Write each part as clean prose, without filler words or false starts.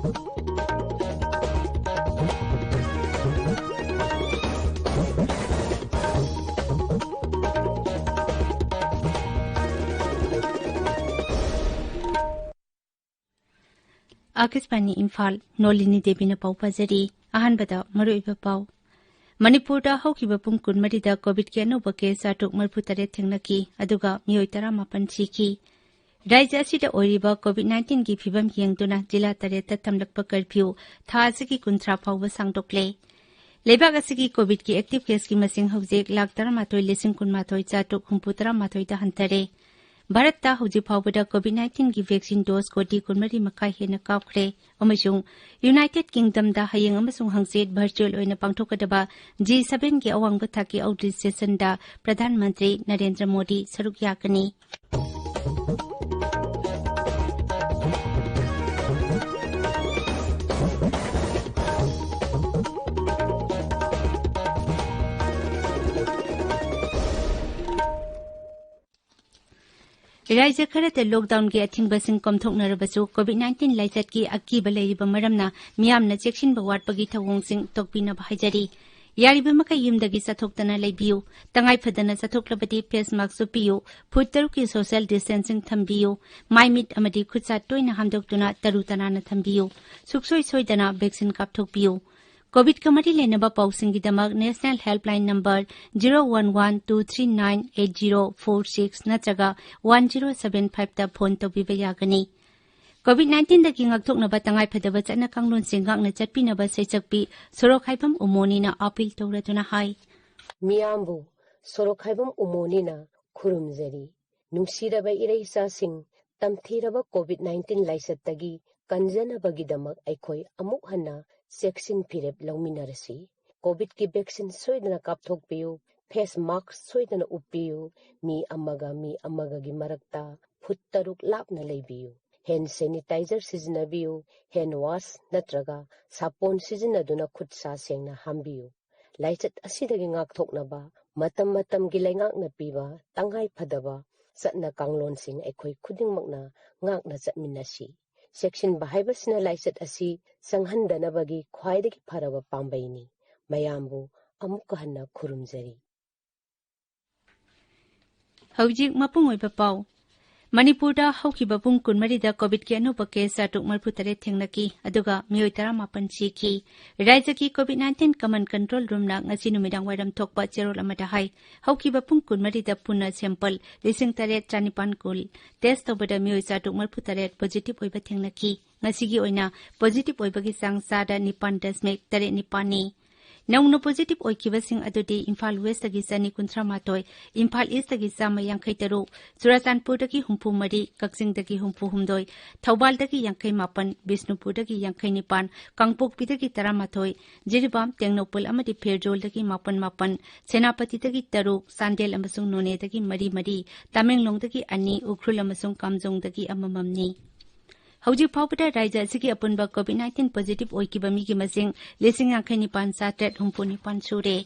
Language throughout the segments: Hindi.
आकाशवाणी इम्फाल नोलिनी देवी न पाउ पजरी अहानबदा मरुइबा पाउ मणिपुरदा हौकिबा पुंग कुनमरिदा कोविड के अनौबा केस 638 थेंगनकी अदुगा मियोय 18 सिखी राज्य असिदा ओइरिबा कोविड-19 की फिबम येंगदुना जिला 8 थमलकपा कर्फ्यू था असगी 19 फाउबा सांगदोकले लेबाग असगी कोविड की एक्टिव केस की मसिंग हौजिक 1,13,19,638 दा हंतरे भारत हौजी फाउबदा कोविड-19 की वैक्सीन डोज कोटी 19 मखाई हेना कापख्रे अमसुंग यूनाइटेड किंगडम दा हयेंग अमसुंग हंगसेट वर्चुअल ओइना पांगथोकदबा G7 की अवांग थाकी आउटरीच सेशन दा प्रधानमंत्री नरेंद्र मोदी सरुक याकनी राज्य खरत लॉकडाउन के अथिंगबसिंग कमथोकनरबसु कोविड-19 लाइचत की अकीब लेरिबा मरमना मियामना चेक्सिनबा वाटपगी थवोंगसिंग तोकपिनबा हाइजरी यारिबा मखै युमदगी सथोक्तना लेबियु तंगाई फदना सथोक्लबदी फेस मास्क सुपियु फुट 3 की सोशल डिस्टेंसिंग थंबियु माइमिट अमदी खुदसा टोइना हामदोक्तुना तरुतनाना थंबियु सुक्सोय सोइदना वैक्सीन कापथोकपियु कोविड कमरी लेनबा पाउसिंगीदमक नेशनल हेल्पलाइन नंबर 011239804 नत्रगा 1075 ता फोन तौबिबा यागनी कोविड-19 दगी ngakthoknaba tangai phadaba chana kanglon singakna chatpinaba seichakpi sorokhaibam umonina appeal tawratuna hai miyambu sorokhaibam umonina khurumjari nungsiraba ireisa sing tamthiraba covid-19 laisattagi kanjanabagi-damak aikhoi amuk hanna सेक्सिन फिरेप लौमिनरसी कोविड की वैक्सीन सोइदना कापथोकपियु फेस मास्क सोइदना उप्पियु मी अमगा की मरकता फुट 3 लापना लेबियु हैंड सैनिटाइजर सिजनबियु हैंड वॉश नत्रगा सापोन सिजनदुना खुदसा सेंगना हामबियु लाइचत असिदगी ngakthoknaba matam gi laingakna piba tangai phadaba satna kanglonsing aikhoi khudingmakna ngakna chatminasi section बाहाइबसिना लाइसत असि संहनदनबगी ख्वाइदगी फरबा पाम्बैनी मयामबु अमुक हन्ना खुरुमजरी हौजिक मपुंग ओइबा पाउ मणिपुरदा हौकिबा पुंग 19 दा कोविड के अनौबा केस 638 थेंगनकी अदुगा मियोय 18 सिखी राज्य की कोविड-19 कमन कंट्रोल रूम ना ngasi नुमिदांग वाइरम थोकपा चेरोल अमदा हाई हौकिबा पुंग 19 दा पुना सैंपल 8,9 कुल टेस्ट तौबदा मियोय 638 पॉजिटिव ओइबा थेंगनकी ngasi ओइना पॉजिटिव ओइबगी सांग सादा 9.89 नि नौनो पॉजिटिव ओइकिबसिंग अदुदि इम्फाल वेस्ट तगी 193 इम्फाल ईस्ट तगी 153 चुराचानपुर तगी 34 कक्सिंग तगी 34 थौबाल तगी 59 बिष्णुपुर तगी 59 कांगपोकपी तगी 13 जिरिबाम टेंगनोपल अमदि फेरजोल तगी 9 सेनापति तगी 3 सांडेल अमसुंग नोने तगी 3 तामेंगलोंग तगी 2 उख्रुल अमसुंग कामजोंग तगी अमममनी हौजी फाउबदा राज्य असगी अपुनबा कोविड-19 पॉजिटिव ओइकिबा मिगी मसिंग 9,9,794 सुरे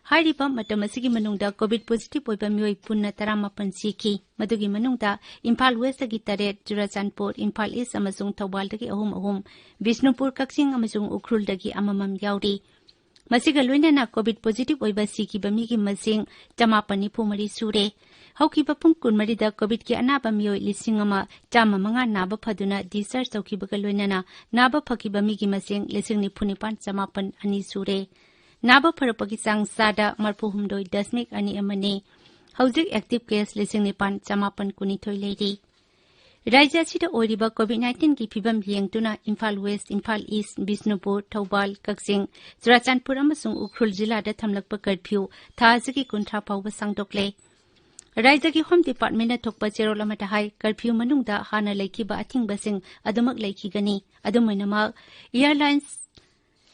हाइरिबा मतम असगी मनुंगदा कोविड पॉजिटिव ओइबा मियोय पुन्ना 18 सिखी मदुगी मनुंगदा इम्फाल वेस्ट तगी 8 चुराचानपुर इम्फाल ईस्ट अमसुंग थौबाल तगी 3 बिष्णुपुर कक्सिंग अमसुंग उख्रुल तगी अममम याउरी मसिगा लोइनाना कोविड पॉजिटिव ओइबा सिखिबा मिगी मसिंग 194 सुरे हौकिबा पुंग 19 दा कोविड की अनाबा मियोय 1,500 नाबा फदुना डिस्चार्ज तौकिबगा लोइनाना नाबा फकिबा मिगी मसिंग 9,9,9 सुरे नाबा फरपगी सांग सादा 39.2 अमने हौजिक एक्टिव केस 9,9,9 लेरी राज्य असिदा ओइरिबा कोविड-19 की फिबम येंगतुना इम्फाल वेस्ट इम्फाल ईस्ट बिष्णुपुर थौबाल कक्सिंग चुराचानपुर अमसुंग उख्रुल जिलादा थमलकपा कर्फ्यू थाजगी 19 फाउबा सांगदोकले राज्य की होम डिपार्टमेंट थोकपा चेरोल अमदा हाई कर्फ्यू मनुंगदा हाना लेखिबा अथिंगबसिंग अदुमक लेखिगनी अदुमैनमा airlines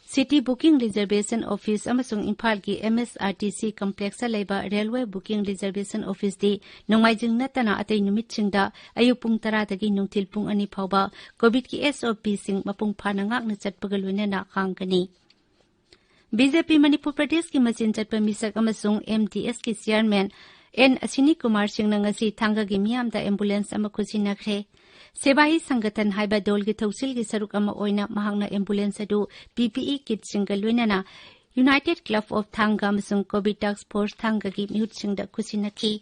city booking reservation office अमसुंग इम्फाल की MSRTC कॉम्प्लेक्स लेबा रेलवे बुकिंग रिजर्वेशन ऑफिस दी नोंगाइजिंग नतना अतै नुमितसिंगदा अयु पुंग 10 दगी नुंथिल पुंग 2 फाउबा कोविड की SOP सिंग मपुंग फाना ngakna चटपगा लोइनाना खांगनी बीजेपी मणिपुर प्रदेश की मचिन चटपा मिसक अमसुंग MDS की chairman N Asini Kumar Singh ngasi thangagi miyam da ambulance ama khusinakre सेवाही संगठन हाइबा दोल की थौसिल की सरुक अमा ओइना महांगना एम्बुलेंस अदु PPE किट सिंगल लोइनाना यूनाइटेड क्लब ऑफ थांगा अमसुंग कोविड टास्क फोर्स थांगा की मिहुत सिंगदा खुसिनखी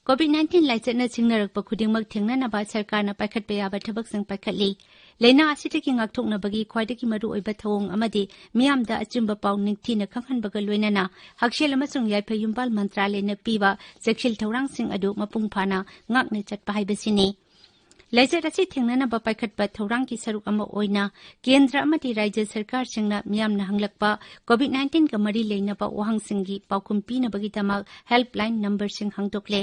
COVID-19 लाइचना सिंगनरक खुदिंगमक थेंगनानाबा सरकारना पाइखटपे याबा थबकसिंग पाइखटली लेना असितकी ngakthoknabagi khwaidaki maru oiba thawong amadi miyamda achimba paw ningthina khanghanbaga loinana hakshel amasung yaipha yumbal mantralayna piba sekshil thorang sing adu mapung phana ngakne chatpa haibasini laijat asi thengnanaba paikhatpa thorang ki saruk ama oina kendra amadi rajya sarkar singna miyamna hanglakpa COVID-19 ka mari leinaba wahang singgi paukum pinabagi tamak helpline number sing hangtokle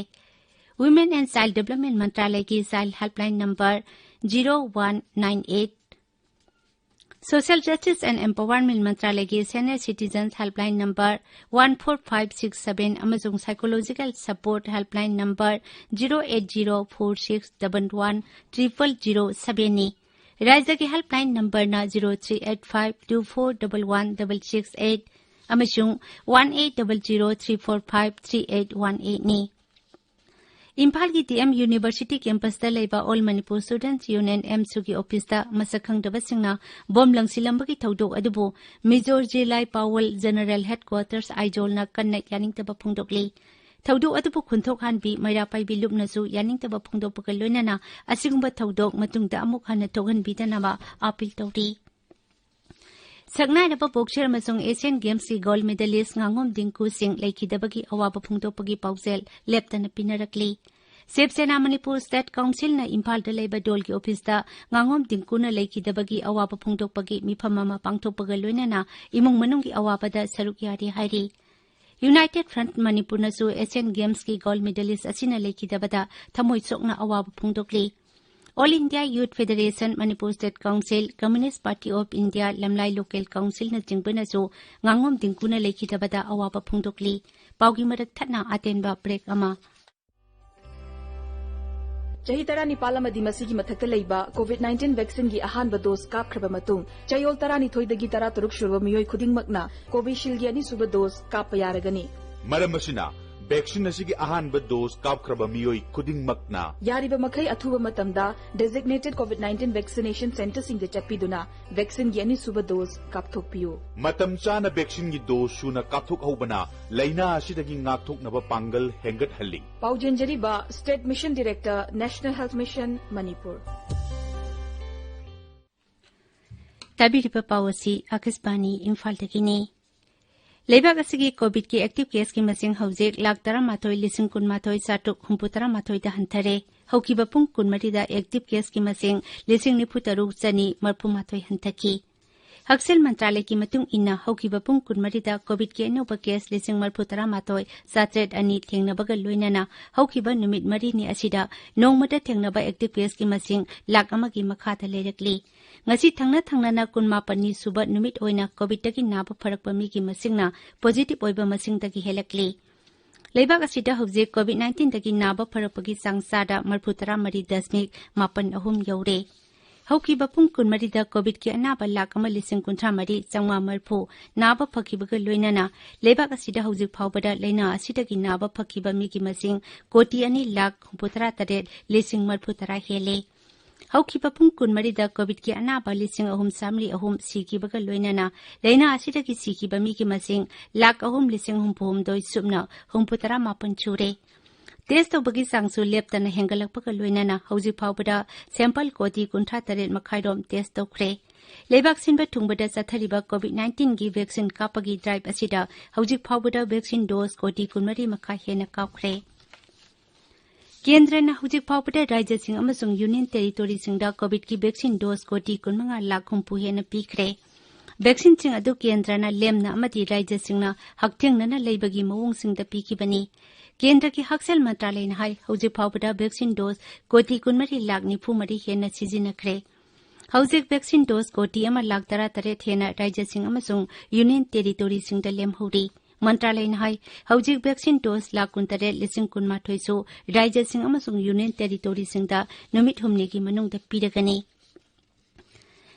Women and Child Development Mantralay की Child Helpline Number 0198 Social Justice and Empowerment Mantralay की Senior Citizens Helpline Number 14567 अमसुंग Psychological Support Helpline Number 08046110007 नी राज्य की हेल्पलाइन नंबर ना 0385241168 अमसुंग 1800345381 नी इम्फाल की DM यूनिवर्सिटी कैंपस दा लेबा all Manipur students union MSU की ऑफिस दा मसखंगदबसिंगना बॉम्ब लंगसिलंबगी थौदोक अदुबो मिजोर जिलाई पावल जनरल हेडक्वार्टर्स आइजोल ना कन्नेक यानिंगतबा फुंगदोकली थौदोक अदुबो खुंथोक हानबी मैरा पाइबी लुपनसु यानिंगतबा फुंगदोकपक लोइनाना असिगुंबा थौदोक मतुंगदा अमुक हाना थोगनबीदनाबा appeal तौरी Saknai boxer amasung Asian Games ki gold medalist ngangom dingku sing laikidabagi awaba phungtokpagi pausel leptana pinarakli Sep Sena Manipur State Council na Imphal da leiba dol ki office da ngangom dingku na laikidabagi awaba phungtokpagi miphamama pangthokpaga loinana imung manung ki awaba da saruk yari hairi United Front Manipur na su Asian Games ki gold medalist asina laikidabada thamoi sokna awaba phungtokli All India Youth Federation, Manipur State Council, Communist Party of India, Lamlai Local Council na jingbana so ngangom dingkuna lekhitabada awaba phungdokli paugi marak thatna atenba break ama Chahi tara nipala madi masigi mathakta leiba COVID-19 vaccine gi ahanba dose kapkhraba matung chayol tara ni thoidagi tara turuk shurba miyoi khudingmakna Covishield gi ani suba dose kappa yaragani maram asina vaccine asigi ahanba dose kapkhraba miyoi khudingmakna yariba makhai athuba matamda designated COVID-19 vaccination center sing de chapiduna vaccine gi ani suba dose kapthokpiyu matam chana vaccine gi dose shuna kapthok hobana laina asidagi ngakthoknaba pangal hengat halli paujenjari ba state mission director national health mission manipur tabiriba pawasi akisbani imphal takini Leibak asigi COVID ki active case ki masing haujek lak tara matoi lising kun matoi satuk humputara matoi da hantare hauki bapung kun marida active case ki masing lising niputaru chani marpu matoi hantaki Haksel Mantralay ki matung inna hauki bapung kun marida COVID ki anoba case lising marputara matoi satred ani thengnabaga loinana hauki ba numit mari ni asida nongmada thengnaba active case ki masing lak ama ki makha tha lerakli ngasi thangna na kunma pani suba numit oina COVID taki naba pharakpa mi ki masingna positive oiba masing taki helakli Leibak asida hauze COVID-19 taki naba pharakpagi sangsada marputara mari dasmik mapan ahum yaure Hauki bapung kun marida COVID ki anaba lakama lising kuntra mari changma marphu naba phakhibaga loinana Leibak asida haujik phawbada leina asida ki naba phakhiba mi ki masing koti ani lak putara taret lising marphu tara hele Hauki bapung kun marida COVID ki anaba lising ahum samri ahum sikibaga loinana leina asida ki sikiba mi ki masing lak ahum lising humpum doi subna humputara mapan chure Test of bagi sangsu leptana hengalakpaka loinana hauji phawbada sample koti kuntra taret makhairom test tokre Leibak sinba thungbada chathariba COVID-19 gi vaccine kapagi drive asida hauji phawbada vaccine dose koti kunmari makha hena kapkre Kendra na hauji phawbada rajya sing amasung union territory singda COVID ki vaccine dose koti kunmanga lakh humpu hena pikre Vaccine sing adu kendra na lemna amati rajya singna hakthengna na leibagi mawong singda pikibani Kendra ki Haksel Mantralay na hai hauji phawbada vaccine dose koti kunmari lakh nifu mari hena sizinakre Haujik vaccine dose koti ama lakh tara taret hena rajya sing amasung union territory singda lemhuri Mantralay na hai haujik vaccine dose lakh kuntare lising kunma thoisu rajya sing amasung union territory singda numit humne ki manungda piragani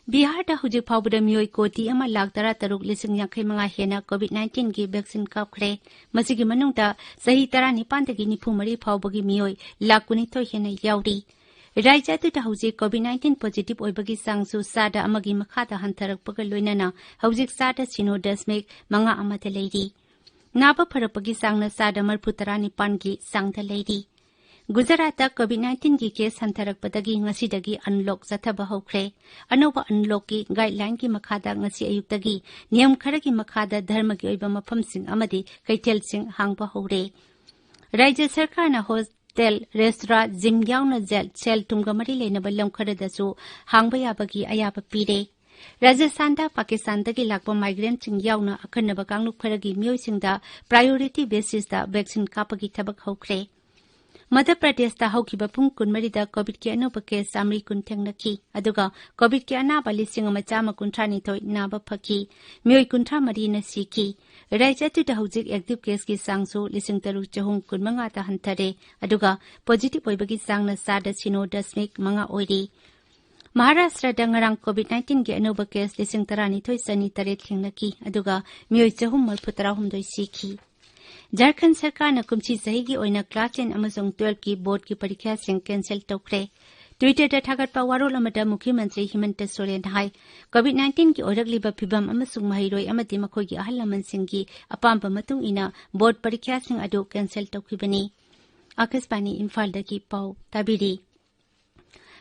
Bihar हुजिक फाउबदा मियोय कोटी अमा लाख 13,35,000 हेना कोविड-19 की वैक्सीन कापखरे मसिगी मनुंगदा सही 19 दगी 94 फाउबगी मियोय लाख 19 हेना यावरी राज्य अदुदा हुजिक कोविड-19 पॉजिटिव ओइबगी सांगसु सादा अमगी मखादा हंथरकपगा लोइनाना हुजिक सादा सिनो दशमिक मंगा अमदा लेरी नाबा फरकपगी सांगना सादा 39 की सांगदा लेरी गुजरात कोविड-19 की केस हंथरकपदगी ngasi अनलॉक जथबा हौख्रे अनोबा अनलॉक की गाइडलाइन की मखादा ngasi अयुक्तगी नियम खरगी मखादा धर्म की ओइबा मफमसिंग अमदी कैथेलसिंग हांगबा हौरे राज्य सरकारना होटल रेस्टोरेंट जिम यावना जेल सेल तुमगा मरी लेनबा लमखरदसु हांगबा याबगी अयाबा पीरे राजस्थान पाकिस्तान लापा माइग्रेंट यावना अखन्नबा कांगलुप खरगी मियोइसिंगदा प्रायोरिटी बेसिस वैक्सीन कापगी थबक हौख्रे मध्य प्रदेश हौखिबा पुंग 20 कोविड की अनोबा केस 100 थेंगनखी अदुगा कोविड की अनाबा 1,152 नाबा फकी मियोय 53 न सीखी राज्य अदुदा हौजिक एक्टिव केस की सांगसु 3,415 हंथरे अदुगा पॉजिटिव ओइबगी सांगना सादा सिनो दशमिक मंगा ओइरी महाराष्ट्र नरंग कोविड-19 की अनोबा केस 19,298 थेंगनखी अदुगा मियोय 439 सीखी झारखंड सरकार न कुमची सही की ओइना क्लास 10 अमसोंग 12 की बोर्ड की परीक्षा सिंह कैंसिल तौख्रे ट्विटर थागतपा वारोल अमदा मुख्यमंत्री हिमंत सोरेन हाई कोविड-19 की ओरगलिबा फिबम अमसोंग महिरोय अमदी मखोगी अहल लमनसिंग की अपाम्बा मतुंग इना बोर्ड परीक्षा सिंह अदो कैंसिल तौखिबनी आकाशवाणी इम्फाल दगी पाउ ताबिरी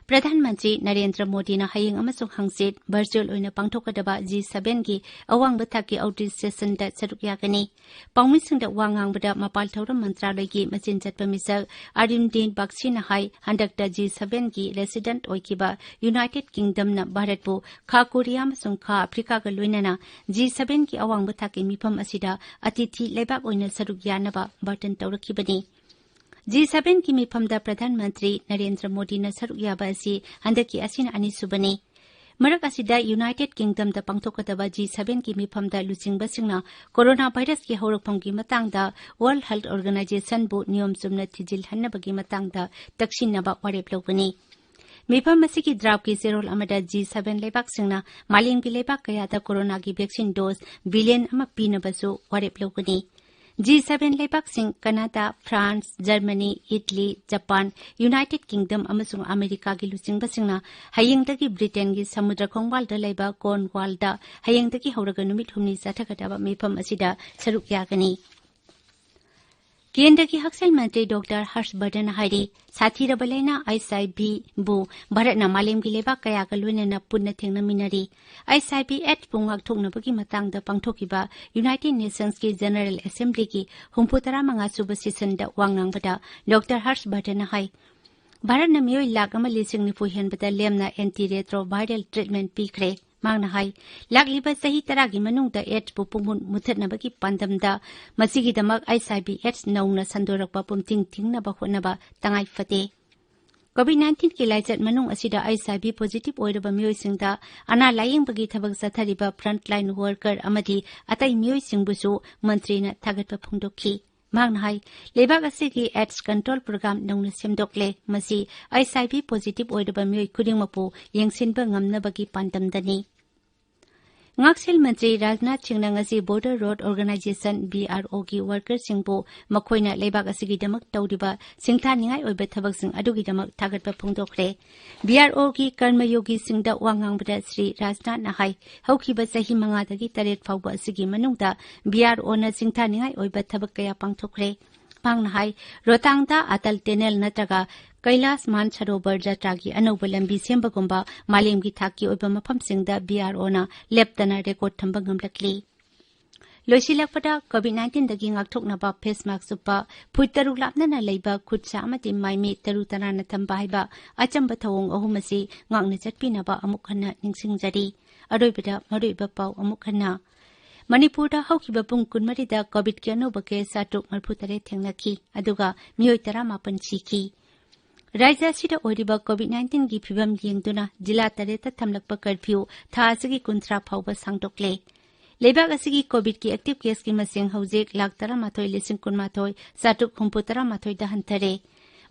प्रधानमंत्री नरेंद्र मोदी ने हयेंग अमसोंग हंगसेट वर्चुअल ओइना पांगथोकदबा G7 की अवांग थाकी आउटरीच सेशन दा सरुक यागनी पांगमिसिंग वांगांगबदा मपाल थौरम मंत्रालय की मचिन चटपा मिसक आरिमदीन बक्सीना हाई हंडक्ता G7 की रेसिडेंट ओइकिबा यूनाइटेड किंगडम न भारत को खा कोरिया अमसोंग खा अफ्रीका का लोइनाना G7 की अवांग थाकी मिफम असिदा अतिथि लेबाक ओइना सरुक यानबा बर्तन तौरखिबनी G7 की मिफमदा प्रधानमंत्री नरेंद्र मोदी न सरुक याबा असि हंदकी असिन अनिसुबनी मरक असिदा यूनाइटेड किंगडम दा पांगथोकदबा G7 की मिफमदा लुचिंगबसिंगना कोरोना वायरस की हौरकफमगी मतांगदा वर्ल्ड हेल्थ ऑर्गेनाइजेशन बु नियम चुमना थिजिल हन्नबगी मतांगदा तक्सिनबा वारेप लौबनी मिफम असिगी ड्राफ्ट की जेरोल अमदा G7 लेबाकसिंगना मालेमगी लेबाक कयादा कोरोना की वैक्सीन डोज बिलियन अमा पीनबसु वारेप लौबनी G7 लेबाकसिंग Canada, France, Germany, Italy, Japan, United Kingdom अमसुंग अमेरिका की लुचिंगबसिंगना हयेंगदगी ब्रिटेन की समुद्र खोंगवालदा लेबा कॉर्नवालदा हयेंगदगी हौरगा नुमित हुमनी जाथगदाबा मिफम असिदा सरुक यागनी केंद्र की हक्सेल मंत्री डॉक्टर हर्षवर्धन हाइरी साथीरबा लैना HIV बु भारतना मालेमगी लेबाक कयागा लोइनना पुन्ना थेंगनमिनरी HIV एड्स बु ngakthoknabagi matangda pangthokiba United Nations की जनरल असेंबली की 35 सुबह सेशन दा वांगनांगबदा डॉक्टर हर्षवर्धन हाई भारतना मियोय लाख अमा लिसिंग निफु हेनबदा लेमना एंटी रेट्रोवायरल ट्रीटमेंट पीखरे मांगना हाई लाखलिबा सही तरागी मनुंगदा एड्स बु पुंगुन मुथतनबगी पांदमदा मसिगिदमक HIV एड्स नौना संदोरकपा पुमतिंग थिंगनबा होनबा तंगाई फते कोविड-19 की लाइचत मनुंग असिदा HIV पॉजिटिव ओइरबा मियोयसिंगदा अना लायेंबगी थबक सथरिबा फ्रंटलाइन वर्कर अमदी अतै मियोयसिंगबुसु मंत्रीना थागतपा फुंगदोखी मांगना हाई लेबाक असिगी एड्स कंट्रोल प्रोग्राम नौना सेमदोकले मसि HIV पॉजिटिव ओइरबा मियोय खुदिंगमपु येंगसिनबा ngamnabagi pandamdani ngaksil मंत्री Rajnath Singh ngasi border road organisation BRO की वर्कर सिंहबो मखोइना लेबाक असिगिदमक तौदिबा सिंथानिंगाई ओइबा थबकसिंग अदुगिदमक थागतपा फुंगदोखरे BRO की कर्मयोगी सिंहदा वांगांगबदा श्री राजनाथ नाहाई हौखिबा सही मंगादगी 3 फाउबा असिगी मनुंगदा BRO ना सिंथानिंगाई ओइबा थबक कया पांगथोखरे पांगना हाई रोतांगदा अटल टनल नत्रगा कैलाश मानसरोवर जात्रागी अनौबा लंबी सेंबगुंबा मालेमगी थाकी ओइबा मफमसिंगदा BRO ना लेप्तना रेकॉर्ड थंबा ngамlakli लोइसिलकपदा कोविड-19 दगी ngakthoknaba फेस मास्क सुपा फुट तरुक लापना लेबा खुदसा अमति माइमी तरु तराना थंबा हाइबा अचंबा थवोंग अहुमसी ngakna चटपिनबा अमुखना निंगसिंगजरी अरोइबदा मरोइबा पाउ अमुखना मणिपुर हौखिबा पुंग 20 कोविड की अनोबा केस 743 थेंगनखी अदुगा मियोय 18 सीखी राज्य असिदा ओइरिबा कोविड-19 की फिबम येंगदुना जिला 3 थमलकपा कर्फ्यू था असगी 19 फाउबा सांगदोकले लेबाक असिगी कोविड की एक्टिव केस की मसिंग हौजिक 1,13,19,713 दा हंथरे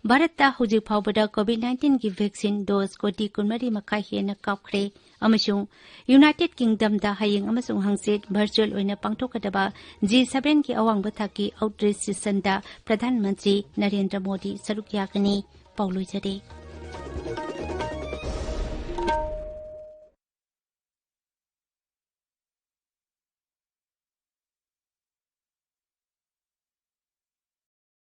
भारतता हुजिक फाउबदा कोविड-19 की वैक्सीन डोज कोटी 12 मखाई हेना काउखरे अमसुंग यूनाइटेड किंगडम हयेंग अमसुंग हंगसेट वर्चुअल ओइना पांगथोकदबा G7 की अवांग बथाकी आउटरीच सेशन दा प्रधानमंत्री नरेंद्र मोदी सरुक यागनी पाउलुजरे।